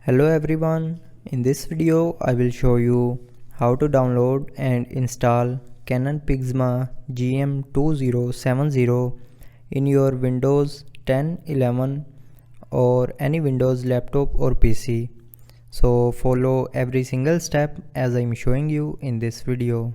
Hello everyone, in this video I will show you how to download and install Canon PIXMA GM2070 in your Windows 10, 11 or any Windows laptop or PC. So follow every single step as I am showing you in this video.